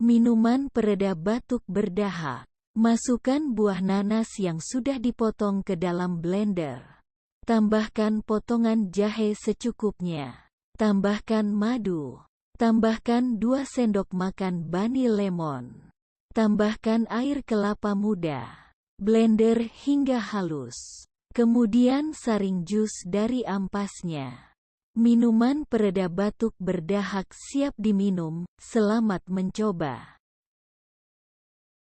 Minuman pereda batuk berdahak. Masukkan buah nanas yang sudah dipotong ke dalam blender. Tambahkan potongan jahe secukupnya. Tambahkan madu. Tambahkan 2 sendok makan bani lemon. Tambahkan air kelapa muda. Blender hingga halus. Kemudian saring jus dari ampasnya. Minuman pereda batuk berdahak siap diminum. Selamat mencoba.